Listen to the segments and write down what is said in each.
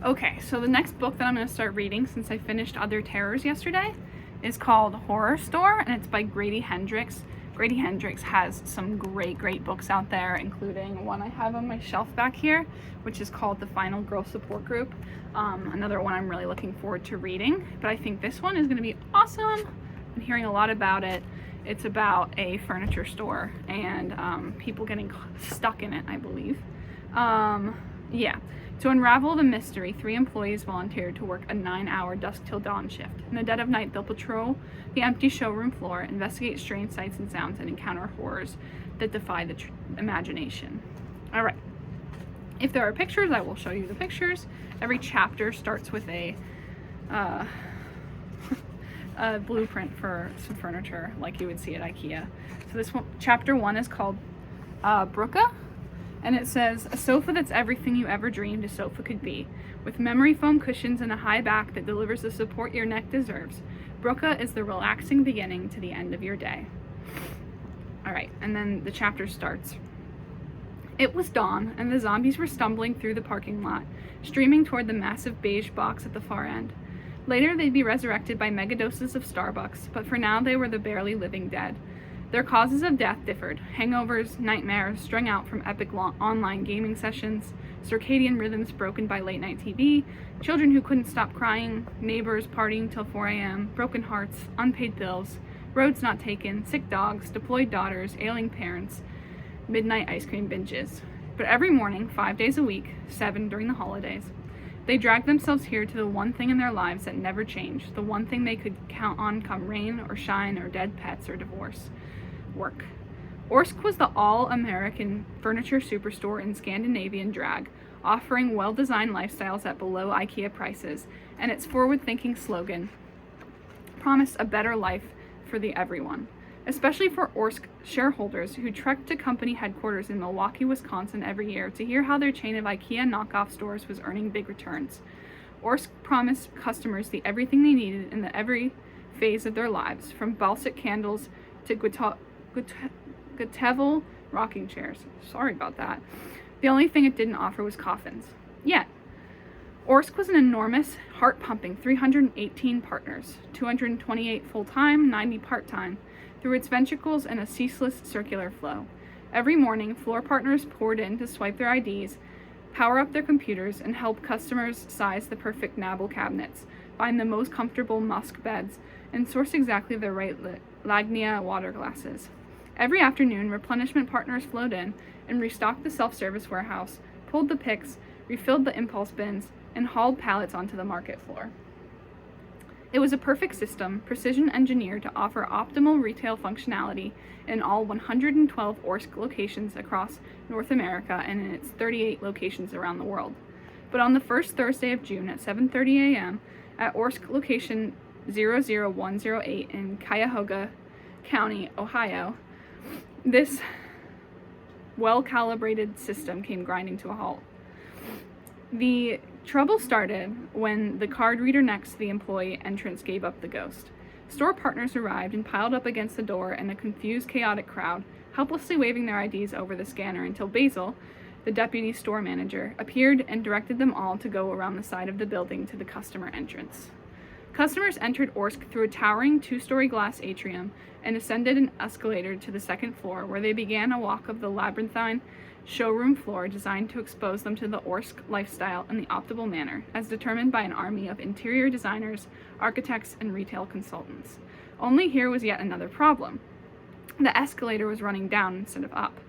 Okay, so the next book that I'm going to start reading, since I finished Other Terrors yesterday, is called Horrorstòr, and it's by Grady Hendrix. Grady Hendrix has some great books out there, including one I have on my shelf back here, which is called The Final Girl Support Group. Another one I'm really looking forward to reading, but I think this one is going to be awesome. I'm hearing a lot about it. It's about a furniture store and people getting stuck in it, I believe. Yeah. To unravel the mystery, 3 employees volunteered to work a 9-hour dusk till dawn shift. In the dead of night, they'll patrol the empty showroom floor, investigate strange sights and sounds, and encounter horrors that defy the imagination. All right. If there are pictures, I will show you the pictures. Every chapter starts with a blueprint for some furniture, like you would see at IKEA. So this one, chapter 1 is called Brooke. And it says, a sofa that's everything you ever dreamed a sofa could be. With memory foam cushions and a high back that delivers the support your neck deserves, Brooke is the relaxing beginning to the end of your day. All right, and then the chapter starts. It was dawn, and the zombies were stumbling through the parking lot, streaming toward the massive beige box at the far end. Later, they'd be resurrected by megadoses of Starbucks, but for now they were the barely living dead. Their causes of death differed: hangovers, nightmares strung out from epic online gaming sessions, circadian rhythms broken by late night TV, children who couldn't stop crying, neighbors partying till 4 a.m., broken hearts, unpaid bills, roads not taken, sick dogs, deployed daughters, ailing parents, midnight ice cream binges. But every morning, 5 days a week, 7 during the holidays, they dragged themselves here to the one thing in their lives that never changed, the one thing they could count on come rain or shine or dead pets or divorce: work. Orsk was the all-American furniture superstore in Scandinavian drag, offering well-designed lifestyles at below IKEA prices, and its forward-thinking slogan promised a better life for the everyone, especially for Orsk shareholders who trekked to company headquarters in Milwaukee, Wisconsin every year to hear how their chain of IKEA knockoff stores was earning big returns. Orsk promised customers the everything they needed in the every phase of their lives, from Balsik candles to Gutevel rocking chairs. Sorry about that. The only thing it didn't offer was coffins. Yet, Orsk was an enormous, heart-pumping 318 partners, 228 full-time, 90 part-time, through its ventricles in a ceaseless circular flow. Every morning, floor partners poured in to swipe their IDs, power up their computers, and help customers size the perfect Nabble cabinets, find the most comfortable Musk beds, and source exactly the right Lagnia water glasses. Every afternoon, replenishment partners flowed in and restocked the self-service warehouse, pulled the picks, refilled the impulse bins, and hauled pallets onto the market floor. It was a perfect system, precision engineered to offer optimal retail functionality in all 112 Orsk locations across North America and in its 38 locations around the world. But on the first Thursday of June at 7:30 a.m. at Orsk location 00108 in Cuyahoga County, Ohio, this well-calibrated system came grinding to a halt. The trouble started when the card reader next to the employee entrance gave up the ghost. Store partners arrived and piled up against the door in a confused, chaotic crowd, helplessly waving their IDs over the scanner until Basil, the deputy store manager, appeared and directed them all to go around the side of the building to the customer entrance. Customers entered Orsk through a towering 2-story glass atrium and ascended an escalator to the second floor, where they began a walk of the labyrinthine showroom floor designed to expose them to the Orsk lifestyle in the optimal manner, as determined by an army of interior designers, architects, and retail consultants. Only here was yet another problem. The escalator was running down instead of up.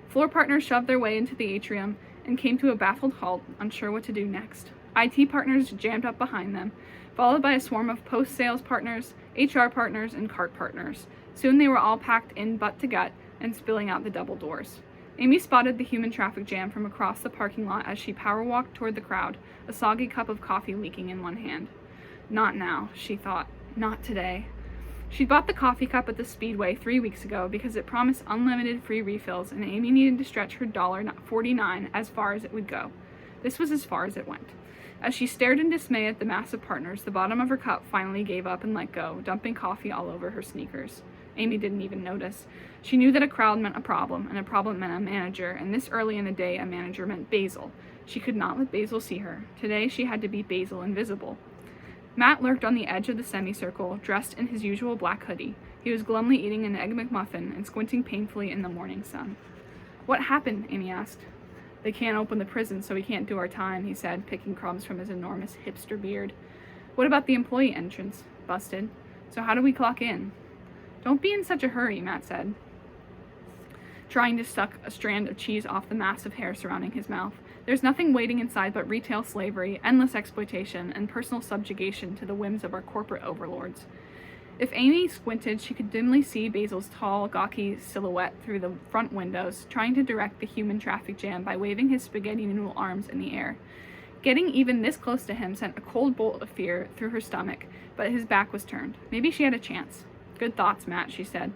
Floor partners shoved their way into the atrium and came to a baffled halt, unsure what to do next. IT partners jammed up behind them, followed by a swarm of post-sales partners, HR partners, and cart partners. Soon they were all packed in butt to gut and spilling out the double doors. Amy spotted the human traffic jam from across the parking lot as she power-walked toward the crowd, a soggy cup of coffee leaking in one hand. Not now, she thought. Not today. She'd bought the coffee cup at the Speedway 3 weeks ago because it promised unlimited free refills, and Amy needed to stretch her $1.49 as far as it would go. This was as far as it went. As she stared in dismay at the mass of partners, the bottom of her cup finally gave up and let go, dumping coffee all over her sneakers. Amy didn't even notice. She knew that a crowd meant a problem, and a problem meant a manager, and this early in the day, a manager meant Basil. She could not let Basil see her. Today she had to be Basil invisible. Matt lurked on the edge of the semicircle, dressed in his usual black hoodie. He was glumly eating an Egg McMuffin and squinting painfully in the morning sun. "What happened?" Amy asked. "They can't open the prison, so we can't do our time," he said, picking crumbs from his enormous hipster beard. "What about the employee entrance?" "Busted. So how do we clock in?" "Don't be in such a hurry," Matt said, trying to suck a strand of cheese off the massive hair surrounding his mouth. "There's nothing waiting inside but retail slavery, endless exploitation, and personal subjugation to the whims of our corporate overlords." If Amy squinted, she could dimly see Basil's tall, gawky silhouette through the front windows, trying to direct the human traffic jam by waving his spaghetti noodle arms in the air. Getting even this close to him sent a cold bolt of fear through her stomach, but his back was turned. Maybe she had a chance. "Good thoughts, Matt," she said.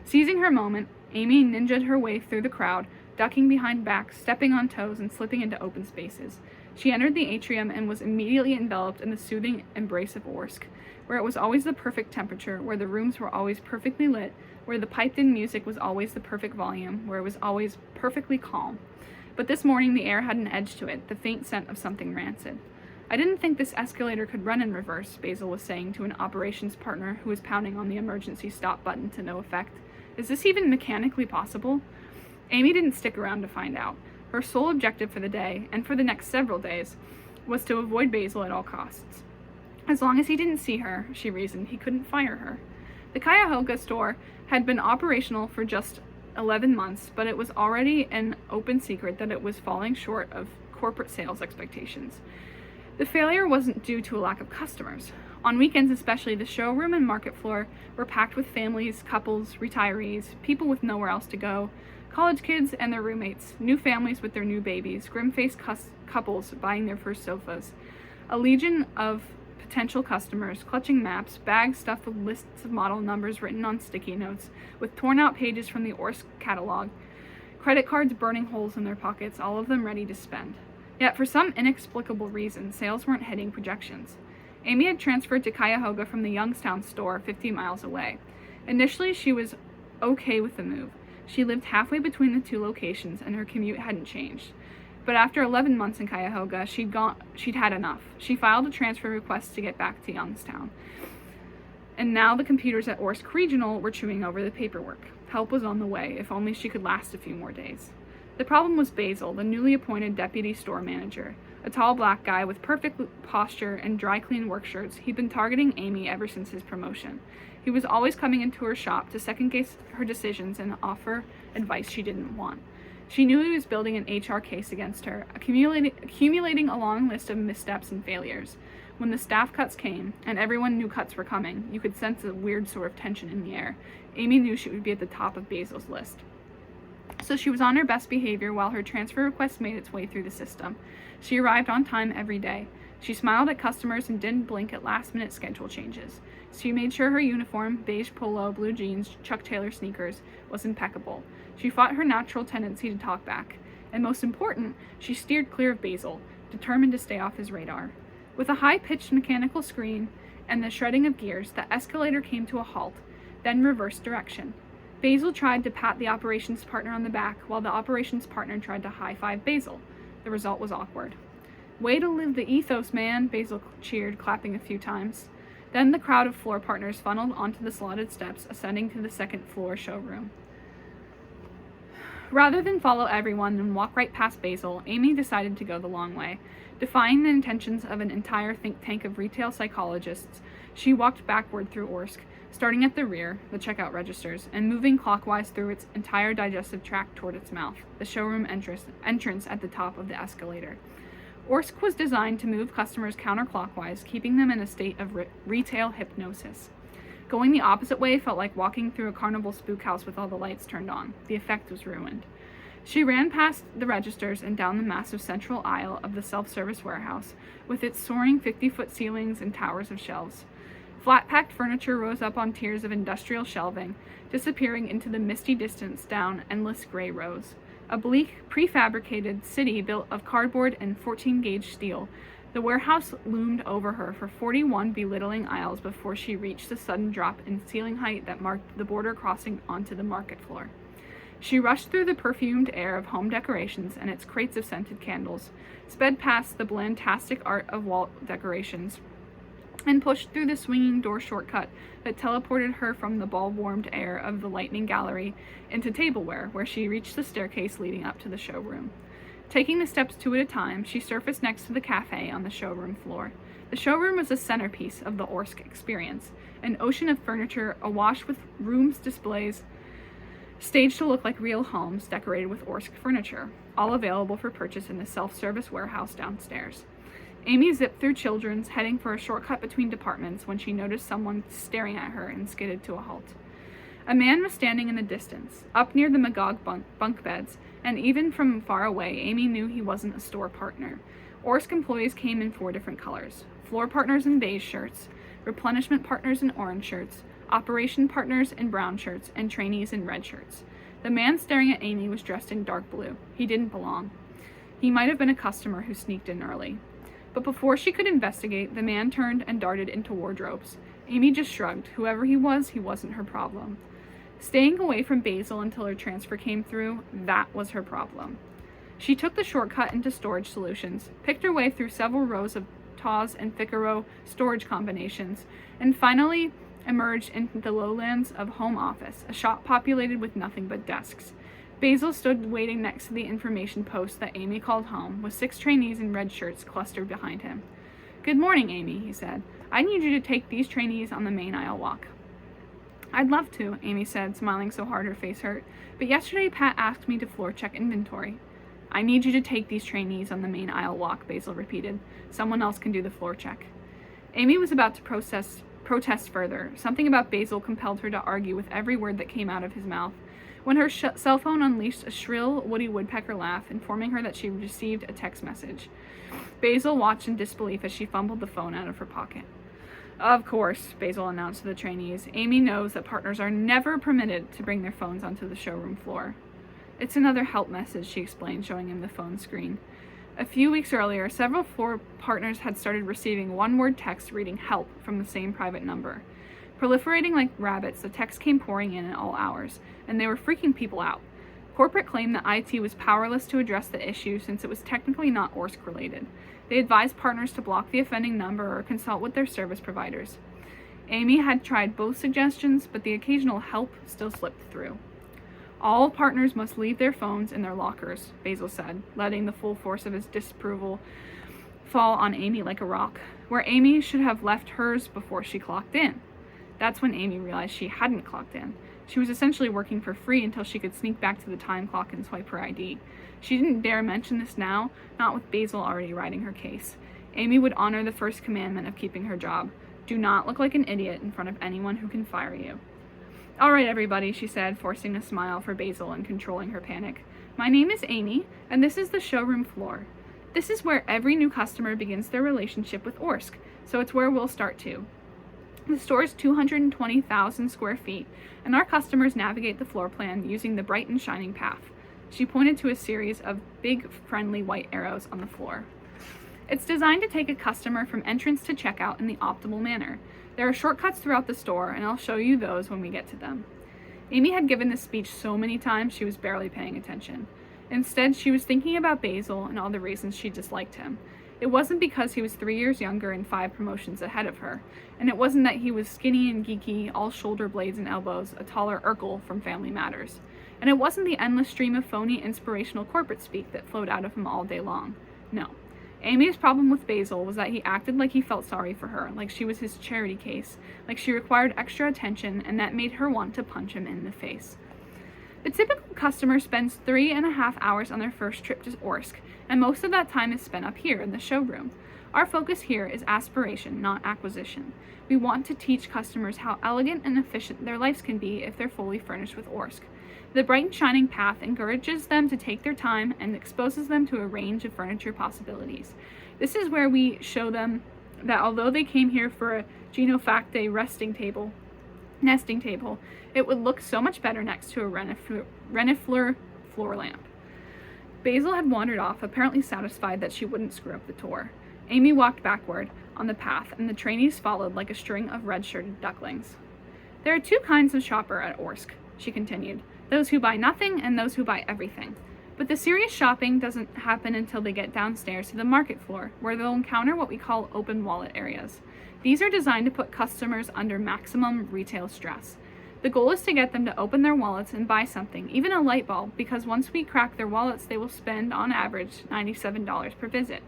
Seizing her moment, Amy ninja'd her way through the crowd, ducking behind backs, stepping on toes, and slipping into open spaces. She entered the atrium and was immediately enveloped in the soothing embrace of Orsk, where it was always the perfect temperature, where the rooms were always perfectly lit, where the piped-in music was always the perfect volume, where it was always perfectly calm. But this morning the air had an edge to it, the faint scent of something rancid. "I didn't think this escalator could run in reverse," Basil was saying to an operations partner who was pounding on the emergency stop button to no effect. "Is this even mechanically possible?" Amy didn't stick around to find out. Her sole objective for the day, and for the next several days, was to avoid Basil at all costs. As long as he didn't see her, she reasoned, he couldn't fire her. The Cuyahoga store had been operational for just 11 months, but it was already an open secret that it was falling short of corporate sales expectations. The failure wasn't due to a lack of customers. On weekends especially, the showroom and market floor were packed with families, couples, retirees, people with nowhere else to go, college kids and their roommates, new families with their new babies, grim-faced couples buying their first sofas, a legion of potential customers clutching maps, bags stuffed with lists of model numbers written on sticky notes, with torn-out pages from the Orsk catalog, credit cards burning holes in their pockets, all of them ready to spend. Yet for some inexplicable reason, sales weren't hitting projections. Amy had transferred to Cuyahoga from the Youngstown store 50 miles away. Initially, she was okay with the move. She lived halfway between the two locations, and her commute hadn't changed. But after 11 months in Cuyahoga, she'd had enough. She filed a transfer request to get back to Youngstown. And now the computers at Orsk Regional were chewing over the paperwork. Help was on the way, if only she could last a few more days. The problem was Basil, the newly appointed deputy store manager. A tall black guy with perfect posture and dry clean work shirts, he'd been targeting Amy ever since his promotion. He was always coming into her shop to second-guess her decisions and offer advice she didn't want. She knew he was building an HR case against her, accumulating a long list of missteps and failures. When the staff cuts came, and everyone knew cuts were coming, you could sense a weird sort of tension in the air. Amy knew she would be at the top of Basil's list. So she was on her best behavior while her transfer request made its way through the system. She arrived on time every day. She smiled at customers and didn't blink at last-minute schedule changes. She made sure her uniform, beige polo, blue jeans, Chuck Taylor sneakers, was impeccable. She fought her natural tendency to talk back. And most important, she steered clear of Basil, determined to stay off his radar. With a high-pitched mechanical scream and the shredding of gears, the escalator came to a halt, then reversed direction. Basil tried to pat the operations partner on the back, while the operations partner tried to high-five Basil. The result was awkward. "Way to live the ethos, man," Basil cheered, clapping a few times. Then the crowd of floor partners funneled onto the slotted steps, ascending to the second-floor showroom. Rather than follow everyone and walk right past Basil, Amy decided to go the long way. Defying the intentions of an entire think tank of retail psychologists, she walked backward through Orsk, starting at the rear, the checkout registers, and moving clockwise through its entire digestive tract toward its mouth, the showroom entrance at the top of the escalator. Orsk was designed to move customers counterclockwise, keeping them in a state of retail hypnosis. Going the opposite way felt like walking through a carnival spook house with all the lights turned on. The effect was ruined. She ran past the registers and down the massive central aisle of the self-service warehouse, with its soaring 50-foot ceilings and towers of shelves. Flat-packed furniture rose up on tiers of industrial shelving, disappearing into the misty distance down endless gray rows. A bleak, prefabricated city built of cardboard and 14-gauge steel, the warehouse loomed over her for 41 belittling aisles before she reached the sudden drop in ceiling height that marked the border crossing onto the market floor. She rushed through the perfumed air of home decorations and its crates of scented candles, sped past the blandtastic art of wall decorations, and pushed through the swinging door shortcut that teleported her from the ball-warmed air of the Lightning Gallery into tableware, where she reached the staircase leading up to the showroom. Taking the steps 2 at a time, she surfaced next to the cafe on the showroom floor. The showroom was a centerpiece of the Orsk experience, an ocean of furniture awash with rooms displays staged to look like real homes decorated with Orsk furniture, all available for purchase in the self-service warehouse downstairs. Amy zipped through Children's, heading for a shortcut between departments when she noticed someone staring at her and skidded to a halt. A man was standing in the distance, up near the Magog bunk beds, and even from far away, Amy knew he wasn't a store partner. Orsk employees came in 4 different colors: floor partners in beige shirts, replenishment partners in orange shirts, operation partners in brown shirts, and trainees in red shirts. The man staring at Amy was dressed in dark blue. He didn't belong. He might have been a customer who sneaked in early. But before she could investigate, the man turned and darted into wardrobes. Amy just shrugged. Whoever he wasn't her problem. Staying away from Basil until her transfer came through, that was her problem. She took the shortcut into Storage Solutions, picked her way through several rows of Taw's and Figaro storage combinations, and finally emerged into the lowlands of Home Office, a shop populated with nothing but desks. Basil stood waiting next to the information post that Amy called home, with 6 trainees in red shirts clustered behind him. "Good morning, Amy," he said. "I need you to take these trainees on the main aisle walk." "I'd love to," Amy said, smiling so hard her face hurt. "But yesterday Pat asked me to floor check inventory." "I need you to take these trainees on the main aisle walk," Basil repeated. "Someone else can do the floor check." Amy was about to protest further. Something about Basil compelled her to argue with every word that came out of his mouth, when her cell phone unleashed a shrill Woody Woodpecker laugh, informing her that she received a text message. Basil watched in disbelief as she fumbled the phone out of her pocket. "Of course," Basil announced to the trainees. "Amy knows that partners are never permitted to bring their phones onto the showroom floor." "It's another help message," she explained, showing him the phone screen. A few weeks earlier, several floor partners had started receiving one-word text reading "help" from the same private number. Proliferating like rabbits, the texts came pouring in at all hours, and they were freaking people out. Corporate claimed that IT was powerless to address the issue since it was technically not Orsk related. They advised partners to block the offending number or consult with their service providers. Amy had tried both suggestions, but the occasional help still slipped through. "All partners must leave their phones in their lockers," Basil said, letting the full force of his disapproval fall on Amy like a rock, where Amy should have left hers before she clocked in. That's when Amy realized she hadn't clocked in. She was essentially working for free until she could sneak back to the time clock and swipe her ID. She didn't dare mention this now, not with Basil already writing her case. Amy would honor the first commandment of keeping her job. Do not look like an idiot in front of anyone who can fire you. "All right, everybody," she said, forcing a smile for Basil and controlling her panic. "My name is Amy, and this is the showroom floor. This is where every new customer begins their relationship with Orsk, so it's where we'll start too. The store is 220,000 square feet, and our customers navigate the floor plan using the bright and shining path." She pointed to a series of big, friendly white arrows on the floor. "It's designed to take a customer from entrance to checkout in the optimal manner. There are shortcuts throughout the store, and I'll show you those when we get to them." Amy had given this speech so many times she was barely paying attention. Instead, she was thinking about Basil and all the reasons she disliked him. It wasn't because he was 3 years younger and 5 promotions ahead of her, and it wasn't that he was skinny and geeky, all shoulder blades and elbows, a taller Urkel from Family Matters. And it wasn't the endless stream of phony, inspirational corporate speak that flowed out of him all day long. No. Amy's problem with Basil was that he acted like he felt sorry for her, like she was his charity case, like she required extra attention, and that made her want to punch him in the face. The typical customer spends 3.5 hours on their first trip to Orsk, and most of that time is spent up here in the showroom. Our focus here is aspiration, not acquisition. We want to teach customers how elegant and efficient their lives can be if they're fully furnished with Orsk. The bright and shining path encourages them to take their time and exposes them to a range of furniture possibilities. This is where we show them that although they came here for a Genofacte nesting table, it would look so much better next to a Renifleur floor lamp. Basil had wandered off, apparently satisfied that she wouldn't screw up the tour. Amy walked backward on the path, and the trainees followed like a string of red-shirted ducklings. "There are 2 kinds of shopper at Orsk," she continued. those who buy nothing and those who buy everything. But the serious shopping doesn't happen until they get downstairs to the market floor, where they'll encounter what we call open wallet areas. These are designed to put customers under maximum retail stress. The goal is to get them to open their wallets and buy something, even a light bulb, because once we crack their wallets, they will spend, on average, $97 per visit.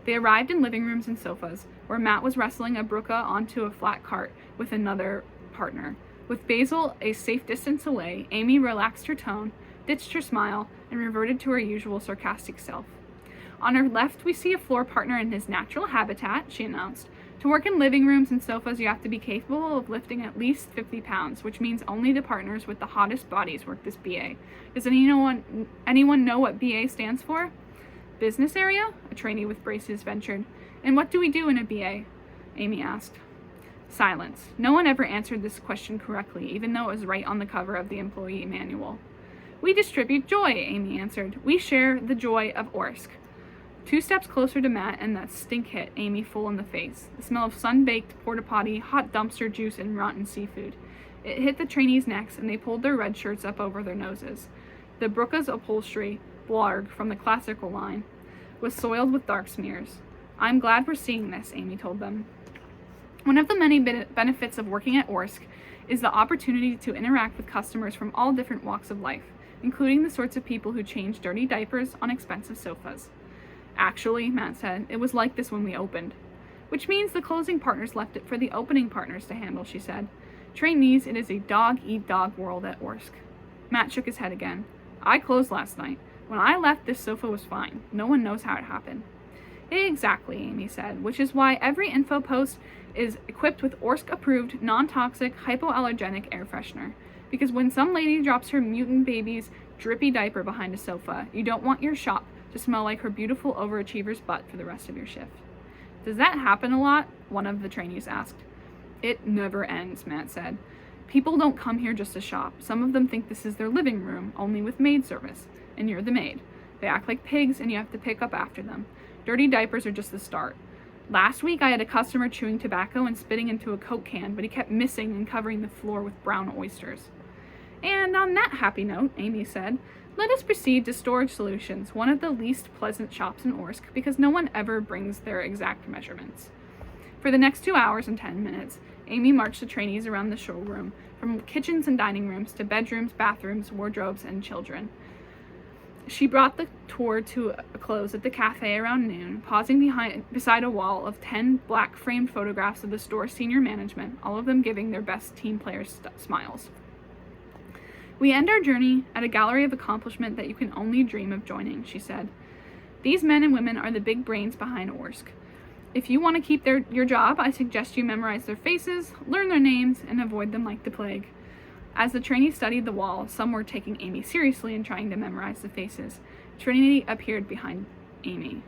They arrived in living rooms and sofas, where Matt was wrestling a Brooke onto a flat cart with another partner. With Basil a safe distance away, Amy relaxed her tone, ditched her smile, and reverted to her usual sarcastic self. On her left, we see a floor partner in his natural habitat, she announced. To work in living rooms and sofas, you have to be capable of lifting at least 50 pounds, which means only the partners with the hottest bodies work this BA. Does anyone know what BA stands for? Business area? A trainee with braces ventured. And what do we do in a BA? Amy asked. Silence. No one ever answered this question correctly, even though it was right on the cover of the employee manual. We distribute joy, Amy answered. We share the joy of Orsk. 2 steps closer to Matt, and that stink hit Amy full in the face. The smell of sun-baked porta potty, hot dumpster juice, and rotten seafood. It hit the trainees' necks, and they pulled their red shirts up over their noses. The Brooke's upholstery, Blarg, from the classical line, was soiled with dark smears. I'm glad we're seeing this, Amy told them. One of the many benefits of working at Orsk is the opportunity to interact with customers from all different walks of life, including the sorts of people who change dirty diapers on expensive sofas. Actually, Matt said, it was like this when we opened. Which means the closing partners left it for the opening partners to handle, she said. Trainees, it is a dog-eat-dog world at Orsk. Matt shook his head again. I closed last night. When I left, this sofa was fine. No one knows how it happened. Exactly, Amy said, which is why every info post is equipped with Orsk-approved, non-toxic, hypoallergenic air freshener. Because when some lady drops her mutant baby's drippy diaper behind a sofa, you don't want your shop to smell like her beautiful overachiever's butt for the rest of your shift. Does that happen a lot? One of the trainees asked. It never ends, Matt said. People don't come here just to shop. Some of them think this is their living room, only with maid service, and you're the maid. They act like pigs, and you have to pick up after them. Dirty diapers are just the start. Last week, I had a customer chewing tobacco and spitting into a Coke can, but he kept missing and covering the floor with brown oysters. And on that happy note, Amy said, let us proceed to Storage Solutions, one of the least pleasant shops in Orsk, because no one ever brings their exact measurements. For the next 2 hours and 10 minutes, Amy marched the trainees around the showroom, from kitchens and dining rooms to bedrooms, bathrooms, wardrobes, and children. She brought the tour to a close at the cafe around noon, pausing beside a wall of 10 black-framed photographs of the store's senior management, all of them giving their best team players smiles. We end our journey at a gallery of accomplishment that you can only dream of joining, she said. These men and women are the big brains behind Orsk. If you want to keep your job, I suggest you memorize their faces, learn their names, and avoid them like the plague. As the trainees studied the wall, some were taking Amy seriously and trying to memorize the faces. Trinity appeared behind Amy.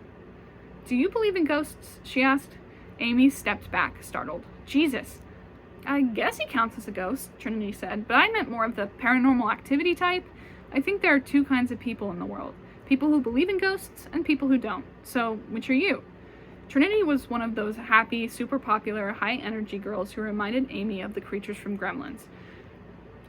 Do you believe in ghosts? She asked. Amy stepped back, startled. Jesus! I guess he counts as a ghost, Trinity said, but I meant more of the paranormal activity type. I think there are 2 kinds of people in the world. People who believe in ghosts and people who don't. So, which are you? Trinity was one of those happy, super popular, high-energy girls who reminded Amy of the creatures from Gremlins.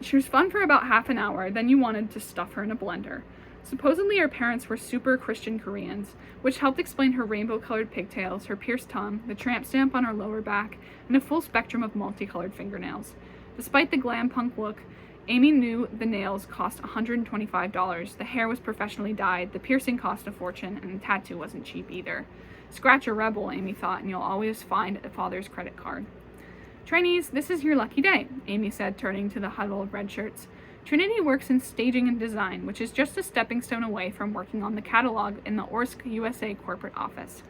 She was fun for about half an hour, then you wanted to stuff her in a blender. Supposedly her parents were super Christian Koreans, which helped explain her rainbow-colored pigtails, her pierced tongue, the tramp stamp on her lower back, and a full spectrum of multicolored fingernails. Despite the glam punk look, Amy knew the nails cost $125, the hair was professionally dyed, the piercing cost a fortune, and the tattoo wasn't cheap either. Scratch a rebel, Amy thought, and you'll always find a father's credit card. Trainees, this is your lucky day, Amy said, turning to the huddle of red shirts. Trinity works in staging and design, which is just a stepping stone away from working on the catalog in the Orsk USA corporate office.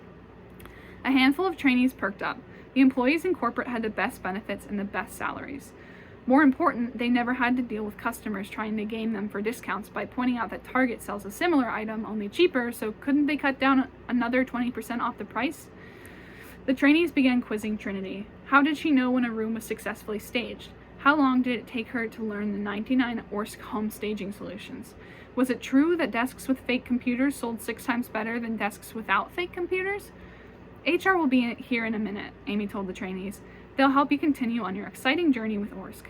A handful of trainees perked up. The employees in corporate had the best benefits and the best salaries. More important, they never had to deal with customers trying to game them for discounts by pointing out that Target sells a similar item, only cheaper, so couldn't they cut down another 20% off the price? The trainees began quizzing Trinity. How did she know when a room was successfully staged? How long did it take her to learn the 99 Orsk home staging solutions? Was it true that desks with fake computers sold 6 times better than desks without fake computers? HR will be here in a minute, Amy told the trainees. They'll help you continue on your exciting journey with Orsk.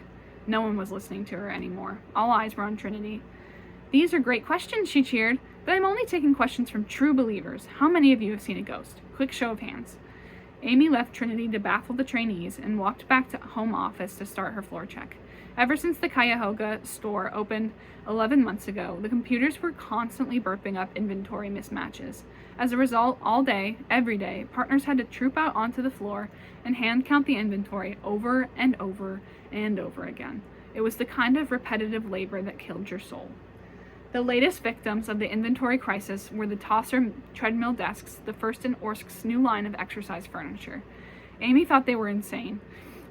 No one was listening to her anymore. All eyes were on Trinity. "These are great questions," she cheered, "but I'm only taking questions from true believers. How many of you have seen a ghost? Quick show of hands." Amy left Trinity to baffle the trainees and walked back to home office to start her floor check. Ever since the Cuyahoga store opened 11 months ago, the computers were constantly burping up inventory mismatches. As a result, all day, every day, partners had to troop out onto the floor and hand count the inventory over and over and over again. It was the kind of repetitive labor that killed your soul. The latest victims of the inventory crisis were the Tosser treadmill desks, the first in Orsk's new line of exercise furniture. Amy thought they were insane.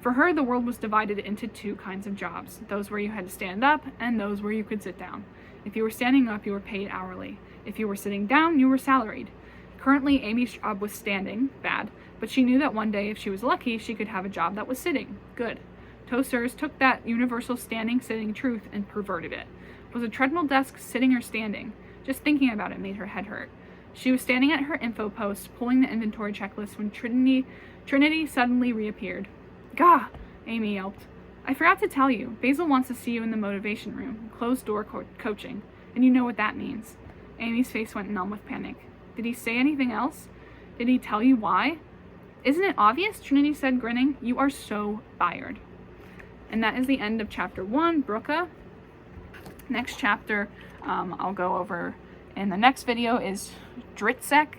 For her, the world was divided into two kinds of jobs, those where you had to stand up and those where you could sit down. If you were standing up, you were paid hourly. If you were sitting down, you were salaried. Currently, Amy's job was standing, bad, but she knew that one day, if she was lucky, she could have a job that was sitting, good. Toasters took that universal standing-sitting truth and perverted it. Was a treadmill desk sitting or standing? Just thinking about it made her head hurt. She was standing at her info post, pulling the inventory checklist when Trinity suddenly reappeared. "Gah!" Amy yelped. "I forgot to tell you, Basil wants to see you in the motivation room, closed-door coaching, and you know what that means." Amy's face went numb with panic. "Did he say anything else? Did he tell you why?" "Isn't it obvious?" Trinity said, grinning. "You are so fired." And that is the end of chapter 1, Brooke. Next chapter I'll go over in the next video is Dritzek.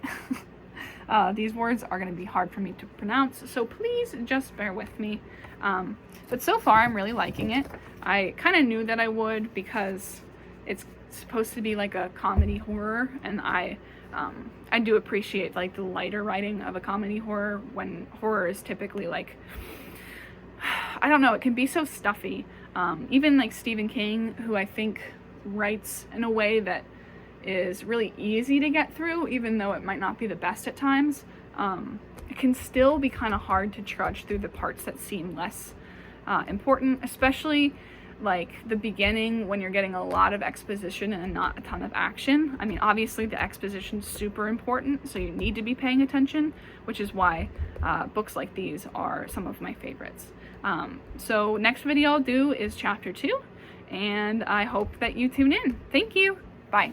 These words are going to be hard for me to pronounce, so please just bear with me. But so far I'm really liking it. I kind of knew that I would because it's supposed to be like a comedy horror, and I do appreciate like the lighter writing of a comedy horror when horror is typically like, I don't know, it can be so stuffy. Even like Stephen King, who I think writes in a way that is really easy to get through, even though it might not be the best at times, it can still be kind of hard to trudge through the parts that seem less important, especially like the beginning when you're getting a lot of exposition and not a ton of action. I mean, obviously the exposition's super important, so you need to be paying attention, which is why books like these are some of my favorites. So next video I'll do is chapter 2, and I hope that you tune in. Thank you. Bye.